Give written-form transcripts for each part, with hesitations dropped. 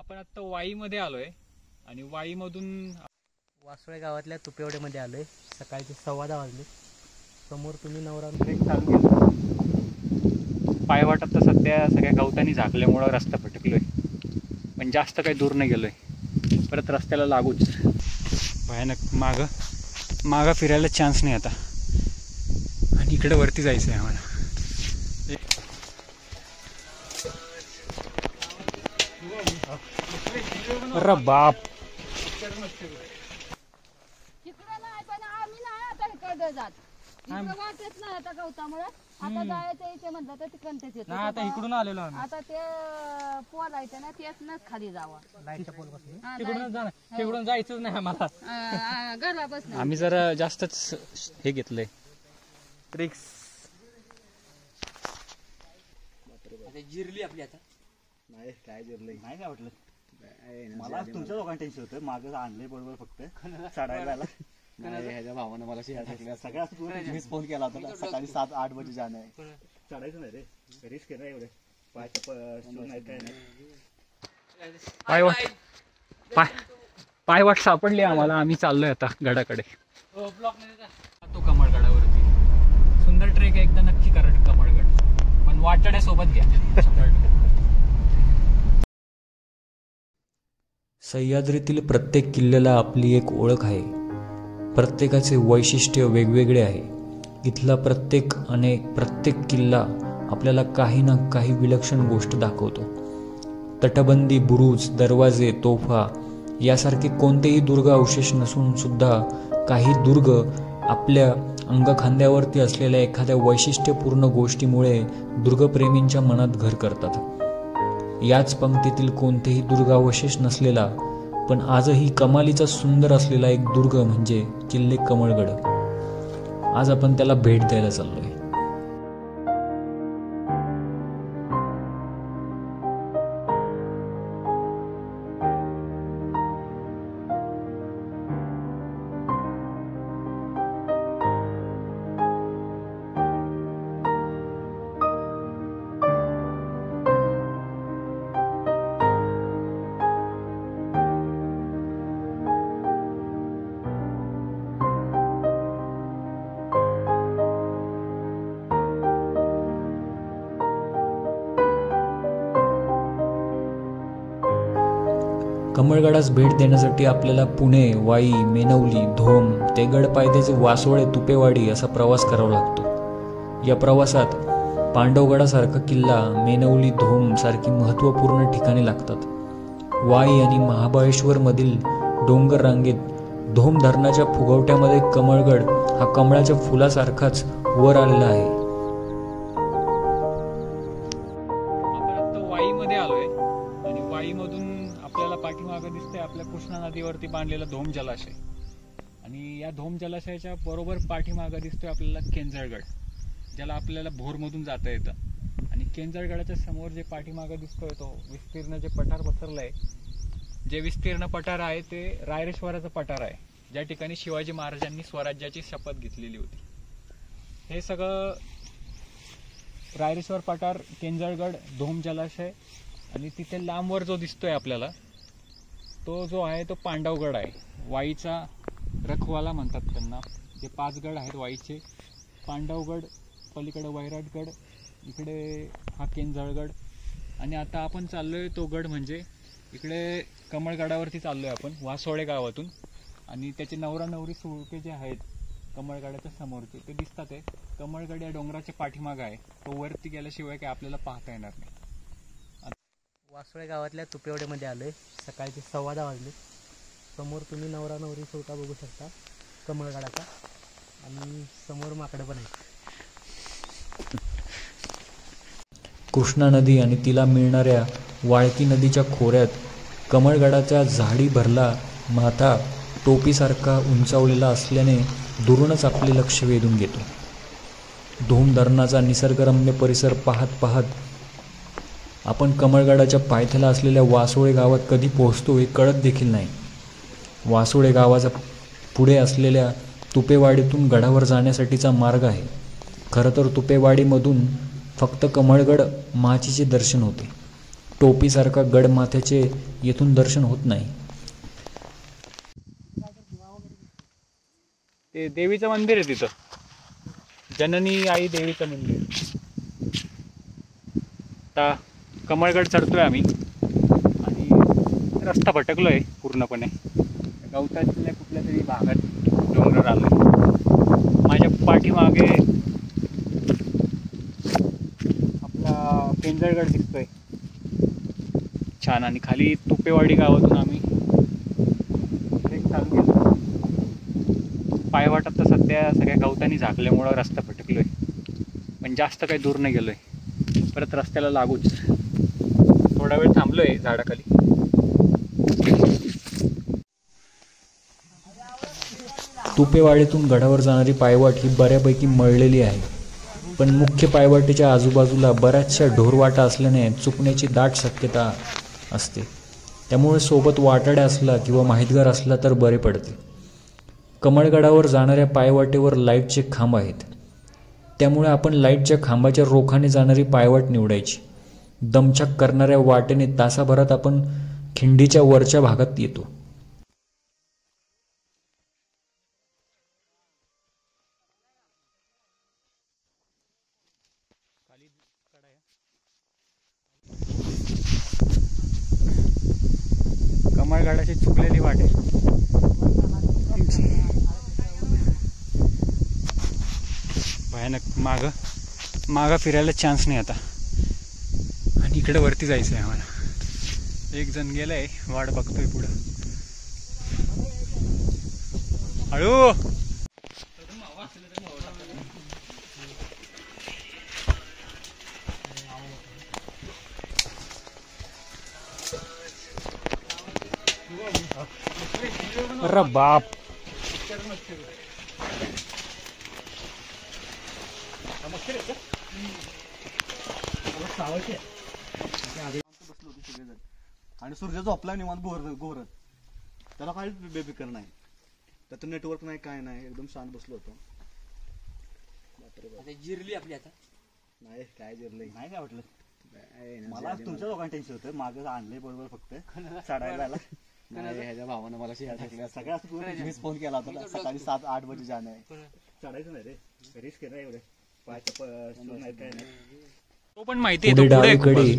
आपण आता वाईमध्ये आलोय आणि वाईमधून वासोळे गावातल्या तुपेवड्यामध्ये आलोय। सकाळचे 10:15 वाजले। समोर तुम्ही नवरा ट्रेक चालू केला। पायवाटात तर सध्या सगळ्या गवतांनी झाकल्यामुळं रस्ता भटकलोय, पण जास्त काही दूर नाही गेलोय। परत रस्त्याला लागूच भयानक मागं फिरायला चान्स नाही आता, आणि इकडे वरती जायचं आहे आम्हाला। अरे बाप, आता इकडून आलेलो आम्ही। आता ते पोल आहे ना, त्यातनच खाली जावं, लाईटच्या पोल पासून तिकडून जायचंच नाही आम्हाला। घरापासून आम्ही जरा जास्तच हे घेतलंय ट्रिक्स। जिरली आपली आता नाही, काय जिरलंय नाही काय वाटलं मला। तुमच्या लोकांना टेन्शन होतं, मागं आणले बरोबर फक्त चढायला नाही। ह्याच्या भावानं मला सगळ्यात मीच फोन केला होता सकाळी 7-8 बजे जाणं आहे। चढायचं नाही रे, रिस्क आहे ना एवढे, पायवाट सापडली आम्हाला। आम्ही चाललोय आता गडाकडे, तो कमळगडावरती। सुंदर ट्रेक एकदा नक्की करा कमळगड, पण वाटड्यासोबत घ्या। सह्याद्रीतील प्रत्येक किल्ल्याला आपली एक ओळख आहे, प्रत्येकाचे वैशिष्ट्य वेगवेगळे आहे। इथला प्रत्येक किल्ला आपल्याला काही ना काही विलक्षण गोष्ट दाखवतो। तटबंदी, बुरुज, दरवाजे, तोफा यासारखे कोणतेही दुर्ग अवशेष नसून सुद्धा काही दुर्ग आपल्या अंगखांद्यावरती असलेल्या एखाद्या वैशिष्ट्यपूर्ण गोष्टीमुळे दुर्गप्रेमींच्या मनात घर करतात। याच पंक्तीतील कोणतेही दुर्गावशेष नसलेला पण आजही कमालीचा सुंदर असलेला एक दुर्ग म्हणजे किल्ले कमळगड। आज आपण त्याला भेट द्यायला चाललोय। कमळगडास भेट देण्यासाठी आपल्याला पुणे, वाई, मेनवली, धोम, तेगड पायथ्याचे वासोळे, तुपेवाडी असा प्रवास करावा लागतो। या प्रवासात पांडवगडासारखा किल्ला, मेनवली, धोम सारखी महत्त्वपूर्ण ठिकाणे लागतात। वाई आणि महाबळेश्वर मधील डोंगर रांगेत धोम धरणाच्या फुगवट्यामध्ये कमळगड हा कमळाच्या फुलासारखाच वर आलेला आहे। आपल्याला पाठीमागं दिसतंय आपल्या कृष्णा नदीवरती बांधलेला धोम जलाशय, आणि या धोम जलाशयाच्या बरोबर पाठीमागं दिसतोय आपल्याला केंजळगड, ज्याला आपल्याला भोरमधून जाता येतं। आणि केंजळगडाच्या समोर जे पाठीमागं दिसतोय तो विस्तीर्ण जे पठार पसरलंय, जे विस्तीर्ण पठार आहे ते रायरेश्वराचं पठार आहे, ज्या ठिकाणी शिवाजी महाराजांनी स्वराज्याची शपथ घेतलेली होती। हे सगळं रायरेश्वर पठार, केंजळगड, धोम जलाशय, आणि तिथे लांबवर जो दिसतोय आपल्याला तो जो आहे तो पांडवगड आहे। वाईचा रखवाला म्हणतात त्यांना। जे 5 गड आहेत वाईचे, पांडवगड, पलीकडे वैराटगड, इकडे हा केंजळगड, आणि आता आपण चाललोय तो गड म्हणजे इकडे कमळगडावरती चाललोय आपण वासोळे गावातून। आणि त्याचे नवरा नवरी सुळके जे आहेत कमळगडाच्या समोरचे ते दिसतात आहे। कमळगड या डोंगराच्या पाठीमाग आहे, तो वरती गेल्याशिवाय काय आपल्याला पाहता येणार नाही। वासोळे गावातल्या तुपेवड्यामध्ये आलोय। सकाळचे 10:15 वाजले। समोर तुम्ही नवरा नवरी सुळका बघू शकता कमळगडाचा, आणि समोर माकडं पण आहेत। कृष्णा नदी आणि तिला मिळणाऱ्या वाळकी नदीच्या खोऱ्यात कमळगडाच्या झाडी भरला माथा टोपीसारखा उंचावलेला असल्याने दुरूनच आपले लक्ष वेधून घेतो। धोम धरणाचा निसर्गरम्य परिसर पाहत पाहत आपण कमळगडाच्या पायथ्याला असलेल्या वासोळे गावात कधी पोहोचतो हे कळत देखील नाही। वासोळे गावाचा पुढे असलेल्या तुपेवाडीतून गडावर जाण्यासाठीचा मार्ग आहे। खरं तर तुपेवाडीमधून फक्त कमळगड माचीचे दर्शन होते, टोपीसारखा गड माथ्याचे येथून दर्शन होत नाही. ते देवीचं मंदिर आहे तिथं, जननी आई देवीचं मंदिर. आता कमळगड चढतोय आम्ही आणि रस्ता भटकलोय पूर्णपणे. गवताच्या कुठल्या तरी भागात डोंगर आलोय. माझ्या पाठीमागे आपला पेंजळगड दिसतोय छान, आणि खाली तुपेवाडी गावातून आम्ही ट्रेक चालू केला. पायवाट आता सध्या सगळ्या गवतानी झाकल्यामुळं रस्ता भटकलोय, पण जास्त काही दूर नाही गेलोय. परत रस्त्याला लागूच थोडा वेळ थांबलोय झाडाखाली. तुपेवाडीतून गडावर जाणारी पायवाट ही बऱ्यापैकी मळलेली आहे, पण मुख्य पायवाटेच्या आजूबाजूला बऱ्याचशा ढोरवाटा असल्याने चुकण्याची दाट शक्यता असते. त्यामुळे सोबत वाटाड्या असला किंवा माहितगार असला तर बरे पडते. कमळगडावर जाणाऱ्या पायवाटेवर लाईटचे खांब आहेत, त्यामुळे आपण लाईटच्या खांबाच्या रोखाने जाणारी पायवाट निवडायची. दमछाक करणाऱ्या वाटेने तासाभरात आपण खिंडीच्या वरच्या भागात येतो. कमळगडाची चुकलेली वाट आहे. भयानक. मागं फिरायला चान्स नाही आता, आणि इकडे वरती जायचं आहे आम्हाला. एक जण गेलाय, वाट बघतोय पुढं. हळू. अरे बाप. आणि सूर्य झोपला निवांत घोरत. त्याला काहीच बेफिकर नाही, त्याचं नेटवर्क नाही, काय नाही, एकदम शांत बसलो होतो. जिरली आपली आता. नाही काय जिरलंय, नाही काय वाटलं मला. तुमच्या दोघांना टेन्शन होतं, मागं आणलंय बरोबर फक्त चढायला. ह्याच्या भावानं मला सगळ्यात मिस फोन केला होता सकाळी 7-8 बजे जाणे. चढायचं नाही रे, रिस्क आहे ना एवढे पाय काय नाही. तो पण माहिती पुढे डावीकडे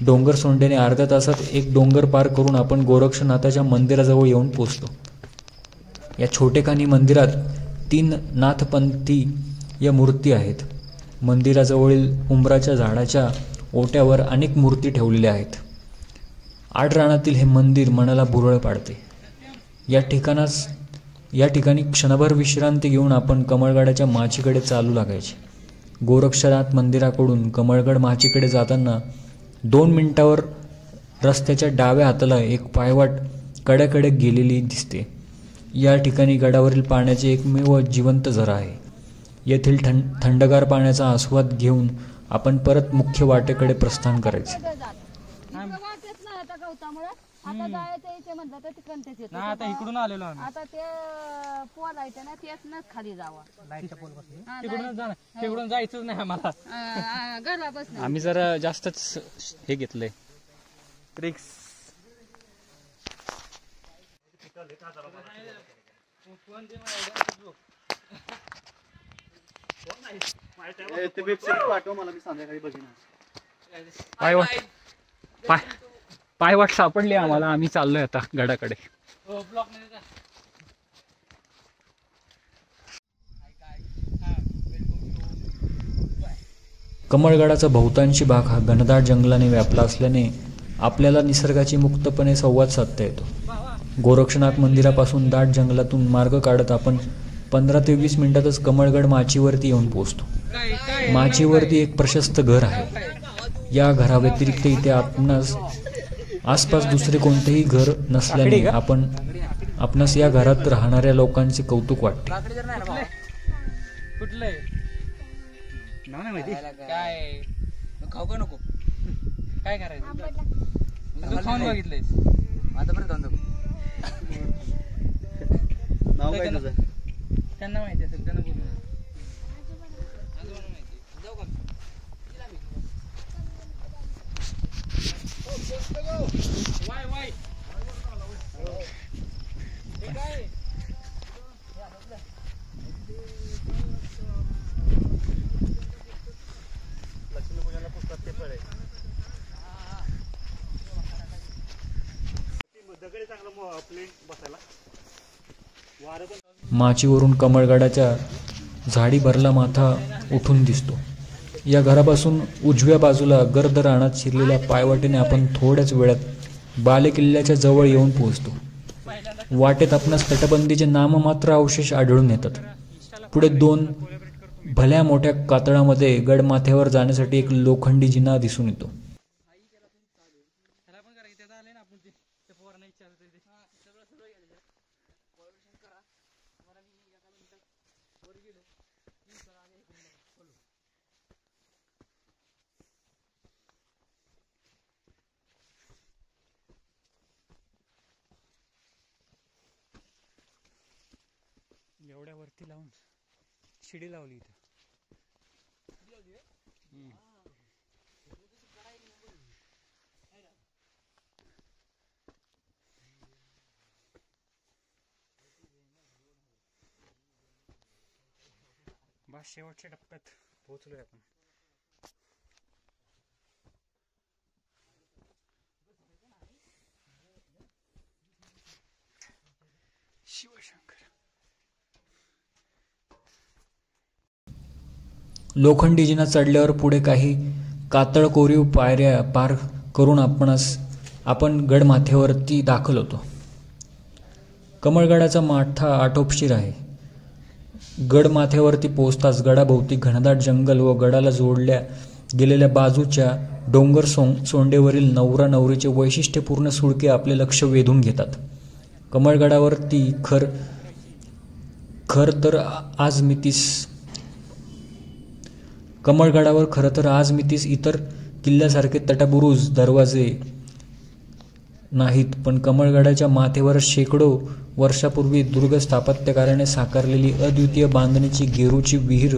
डोंगर सोंडेने अर्ध्या तासात एक डोंगर पार करून आपण गोरक्षनाथाच्या मंदिराजवळ येऊन पोचतो. या छोटेखानी मंदिरात 3 नाथपंथी या मूर्ती आहेत. मंदिराजवळील उंबराच्या झाडाच्या ओट्यावर अनेक मूर्ती ठेवलेल्या आहेत. आडरानातील हे मंदिर मनाला भुरळ पाडते. या ठिकाणी क्षणभर विश्रांती घेऊन आपण कमळगडाच्या माचीकडे चालू लागायचे. गोरक्षनाथ मंदिराकडून कमळगड माचीकडे जाताना 2 मिनिटावर रस्त्याच्या डाव्या हाताला एक पायवाट कड्याकडे गेलेली दिसते. या ठिकाणी गडावरील पाण्याचे एकमेव जिवंत झरा आहे. येथील थंडगार पाण्याचा आस्वाद घेऊन आपण परत मुख्य वाटेकडे प्रस्थान करायचे. आता जायचं इथे म्हणलं तर तिकडे येतो. आता इकडून आलेलो आम्ही. आता ते पोल आहे ना, त्यातनच खाली जावं. लाईटच्या पोल पासून तिकडूनच जाणार, तिकडून जायचंच नाही आम्हाला. घरापासून आम्ही जरा जास्तच हे घेतलंय ट्रिक्स. पाठव मला, मी संध्याकाळी बघीन. पायवाट सापडली आम्हाला. आम्ही चाललोय आता गडाकडे. कमळगडाचा बहुतांशी भाग हा घनदाट जंगलाने व्यापला असल्याने आपल्याला निसर्गाची मुक्तपणे संवाद साधता येतो. गोरक्षनाथ मंदिरापासून दाट जंगलातून मार्ग काढत आपण 15 ते 20 मिनिटातच कमळगड माचीवरती येऊन पोहोचतो. माचीवरती एक प्रशस्त घर आहे. या घराव्यतिरिक्त इथे आपणास आसपास दुसरे कोणतेही घर नसल्याने आपणास या घरात राहणाऱ्या लोकांचे कौतुक वाटते. कुठलंय नाही माहिती काय खाऊ का नको, काय करायचं तू खाऊन बघितलंयस आतापर्यंत खाऊन बघ. नाव काय तुझं? त्यांना माहिती असेल, त्यांना बोलू. लक्ष्मीपूजनाला पुस्तक ते फळ आहे. दगड चांगलं प्लेन बसायला. वारं पण माचीवरून कमळगडाच्या झाडी भरला माथा उठून दिसतो. या घरापासून उजव्या बाजूला गर्द रानात शिरलेल्या पायवाटेने आपण थोड्याच वेळात बालेकिल्ल्याच्या जवळ येऊन पोहोचतो. वाटेत आपणास तटबंदीचे नाममात्र अवशेष आढळून येतात. पुढे 2 भल्या मोठ्या कातळामध्ये गडमाथ्यावर जाण्यासाठी एक लोखंडी जिना दिसून येतो. एवढ्या वरती लावून शिडी लावली इथं. बस शेवटच्या टप्प्यात पोहोचलोय आपण. शिवशंकर. लोखंडी जिना चढल्यावर पुढे काही कातळ कोरीव पायऱ्या पार करून आपण गडमाथ्यावरती दाखल होतो. कमळगडाचा माथा आटोपशीर आहे. गडमाथ्यावरती पोहोचताच गडाभोवती घनदाट जंगल व गडाला जोडल्या गेलेल्या बाजूच्या डोंगर सोंडेवरील नवरा नवरीचे वैशिष्ट्यपूर्ण सुळके आपले लक्ष वेधून घेतात. कमळगडावरती कमळगडावर खरं तर आज मितीस इतर किल्ल्यासारखे तटबुरुज दरवाजे नाहीत, पण कमळगडाच्या माथेवर शेकडो वर्षापूर्वी दुर्ग स्थापत्यकाराने साकारलेली अद्वितीय बांधणीची गेरूची विहीर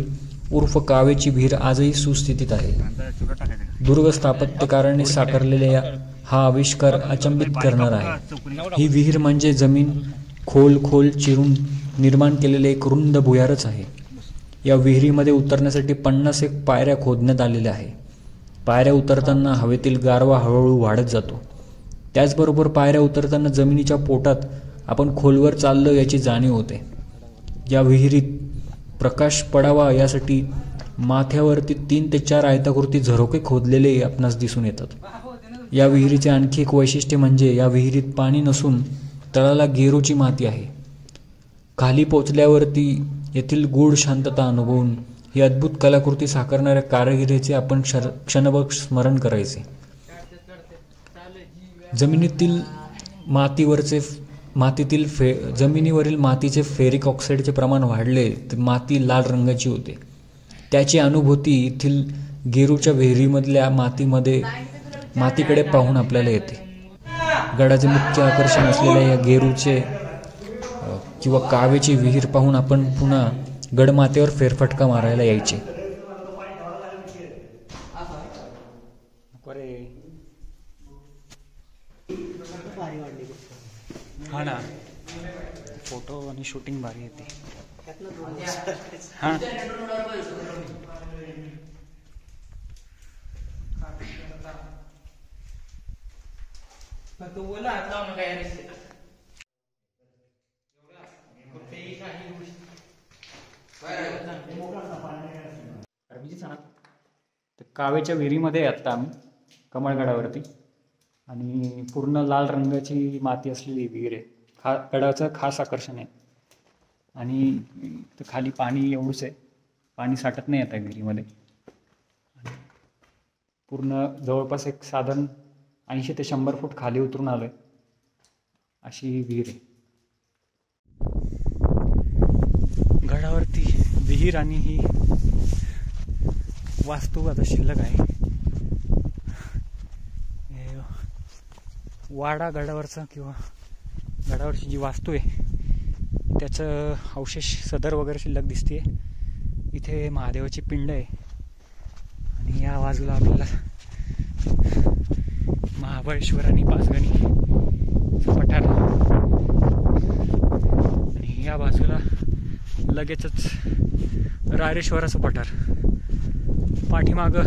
उर्फ कावेची विहीर आजही सुस्थितीत आहे. दुर्ग स्थापत्यकाराने साकारलेल्या हा आविष्कार अचंबित करणार आहे. ही विहीर म्हणजे जमीन खोल चिरून निर्माण केलेले एक रुंद भुयारच आहे. या विहिरीमध्ये उतरण्यासाठी 51 पायऱ्या खोदण्यात आलेल्या आहे. पायऱ्या उतरताना हवेतील गारवा हळूहळू वाढत जातो. त्याचबरोबर पायऱ्या उतरताना जमिनीच्या पोटात आपण खोलवर चाललो याची जाणीव होते. या विहिरीत प्रकाश पडावा यासाठी माथ्यावरती 3 ते 4 आयताकृती झरोके खोदलेले आपणास दिसून येतात. या विहिरीचे आणखी एक वैशिष्ट्य म्हणजे या विहिरीत पाणी नसून तळाला गेरूची माती आहे. खाली पोचल्यावरती येथील गूढ शांतता अनुभवून ही अद्भुत कलाकृती साकारणाऱ्या कारागिरीचे आपण क्षणभर स्मरण करायचे. जमिनीवरील मातीचे फेरिक ऑक्साईडचे प्रमाण वाढले तर माती लाल रंगाची होते. त्याची अनुभूती येथील गेरूच्या विहिरीमधल्या मातीकडे पाहून आपल्याला येते. गडाचे मुख्य आकर्षण असलेल्या या गेरूचे किंवा कावेची विहीर पाहून आपण पुन्हा गडमाथ्यावर फेरफटका मारायला यायचे. हा ना, फोटो आणि शूटिंग भारी येते. हा कावेच्या विहिरीमध्ये आता आम्ही कमळगडावरती, आणि पूर्ण लाल रंगाची माती असलेली विहीर आहे. गडाचं खास आकर्षण आहे. आणि खाली पाणी एवढंच आहे, पाणी साठत नाही आता विहिरीमध्ये. पूर्ण जवळपास एक साधारण 80 ते 100 फूट खाली उतरून आलोय अशी विहीर आहे. गडावरती विहीर आणि ही वास्तू आता शिल्लक आहे. वाडा गडावरचा किंवा गडावरची जी वास्तू आहे त्याचं अवशेष सदर वगैरे शिल्लक दिसते. इथे महादेवाची पिंड आहे आणि या बाजूला आपल्याला महाबळेश्वर आणि पाचगणी पठार, आणि या बाजूला लगेचच रायरेश्वराचं पठार, पाठीमागं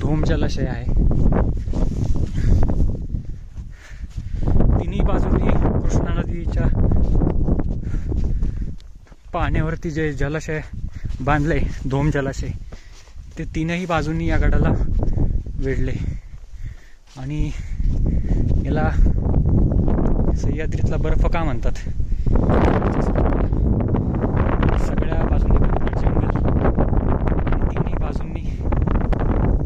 धोम जलाशय आहे. तिन्ही बाजूंनी कृष्णा नदीच्या पाण्यावरती जे जलाशय बांधले, धोम जलाशय, ते तीनही बाजूंनी या गडाला वेढले. आणि याला सह्याद्रीतला बर्फ का म्हणतात? सगळ्या बाजूंनी जंगल, तिन्ही बाजूंनी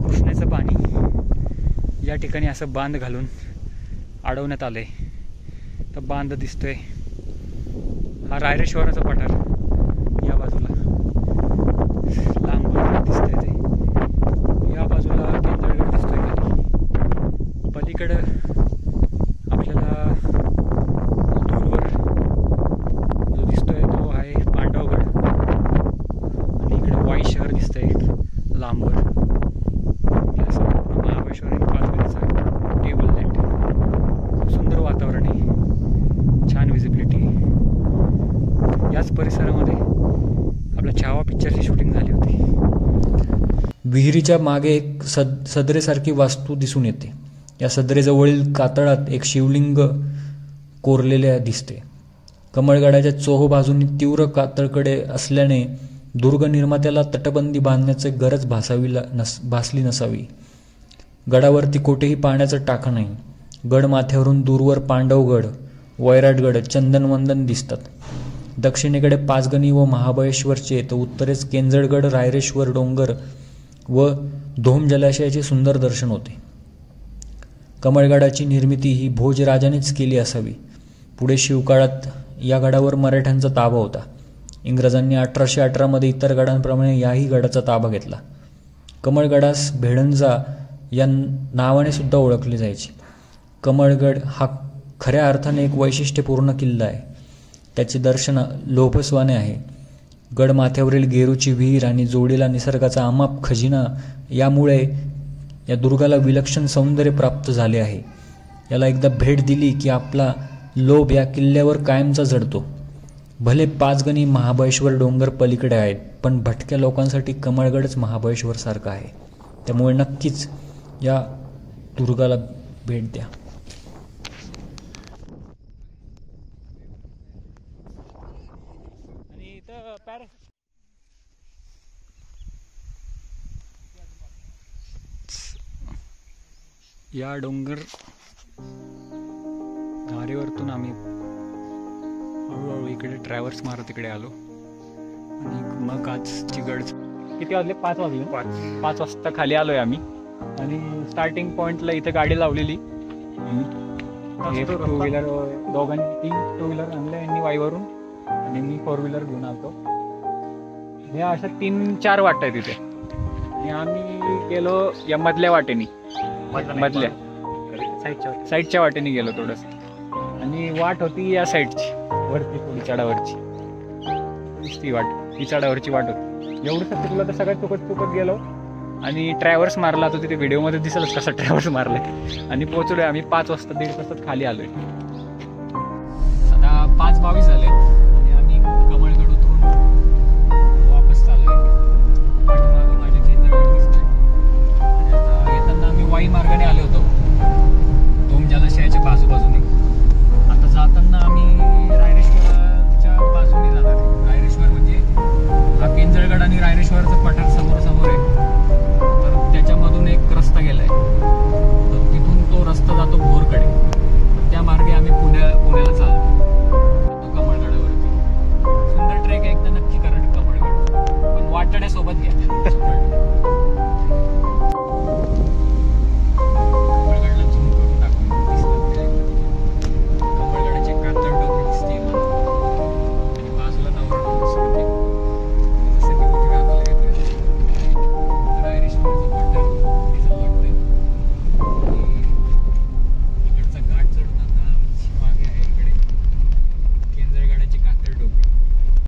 कृष्णेचं पाणी या ठिकाणी असं बांध घालून अडवण्यात आलंय. तर बांध दिसतोय, हा रायरेश्वराचा पठार या बाजूला लांबून दिसतंय, ते या बाजूला केंद्रगड दिसतोय खाली. पलीकडं आपल्याला दूरवर जो दिसतोय तो आहे पांडवगड, आणि इकडे वाई शहर दिसतंय लांबवर. हे असं महाबळेश्वर आणि पाचगणीचा टेबल लँड. खूप सुंदर वातावरण आहे, छान विजिबिलिटी. याच परिसरामध्ये आपल्या छावा पिक्चरची शूटिंग झाली होती. विहिरीच्या मागे एक सदरेसारखी वास्तू दिसून येते. या सदरेजवळील कातळात एक शिवलिंग कोरलेले दिसते. कमळगडाच्या चोहो बाजूंनी तीव्र कातळकडे असल्याने दुर्ग निर्मात्याला तटबंदी बांधण्याची गरज भासली नसावी. गडावरती कोठेही पाण्याचं टाकं नाही. गड माथ्यावरून दूरवर पांडवगड, वैराटगड, चंदनवंदन दिसतात. दक्षिणेकडे पाचगणी व महाबळेश्वरचे, तर उत्तरेस केंजळगड, रायरेश्वर डोंगर व धोम जलाशयाचे सुंदर दर्शन होते. कमळगडाची निर्मिती ही भोजराजानेच केली असावी. पुढे शिवकाळात या गडावर मराठ्यांचा ताबा होता. इंग्रजांनी 1818 मध्ये इतर गडांप्रमाणे याही गडाचा ताबा घेतला. कमळगडास भेडंजा या नावाने सुद्धा ओळखले जायचे. कमळगड हा खऱ्या अर्थाने एक वैशिष्ट्यपूर्ण किल्ला आहे. त्याचे दर्शन लोभसवाने आहे. गड माथ्यावरील गेरूची विहीर आणि जोडीला निसर्गाचा अमाप खजिना यामुळे या दुर्गाला विलक्षण सौंदर्य प्राप्त झाले आहे. याला एकदा भेट दिली की आपला लोभ या किल्ल्यावर कायमचा जडतो. भले पाचगणी महाबळेश्वर डोंगर पलीकडे आहेत, पण भटक्या लोकांसाठी कमळगडच महाबळेश्वर सारखा आहे. त्यामुळे नक्कीच या दुर्गाला भेट द्या. या डोंगर धारेवरतून आम्ही हळूहळू इकडे ट्रॅव्हल्स मारत इकडे आलो. आणि मग आजची गड किती वाजले? 5 वाजले. 5 वाजता खाली आलोय आम्ही. आणि स्टार्टिंग पॉइंटला इथे गाडी लावलेली. हे 2 व्हीलर, दोघांनी 3 2 व्हीलर आणले यांनी वाईवरून, आणि मी 4 व्हीलर घेऊन आलो. हे अशा 3-4 वाट आहेत तिथे, आणि आम्ही गेलो या मधल्या वाटेनी, मधल्या साईडच्या वाटेने गेलो थोडंसं. आणि वाट होती या साईडची, वरती थोडी चढावरची. ती वाट, ती चढावरची वाट होती. एवढंच तुला तर सगळ्यात चुकत गेलो, आणि ट्रॅव्हल्स मारला. तो तिथे व्हिडिओमध्ये दिसेलच कसा ट्रॅव्हल्स मारलाय. आणि पोहोचलोय आम्ही 5 वाजता, 1.5 तासात खाली आलोय. आता 5:22 झाले आणि आम्ही कमळगड उतरून वापस चाललोय. पाठीमागं माझ्या केंद्रगड दिसतोय. आणि आता येताना आम्ही वाई मार्गाने आलो होतो.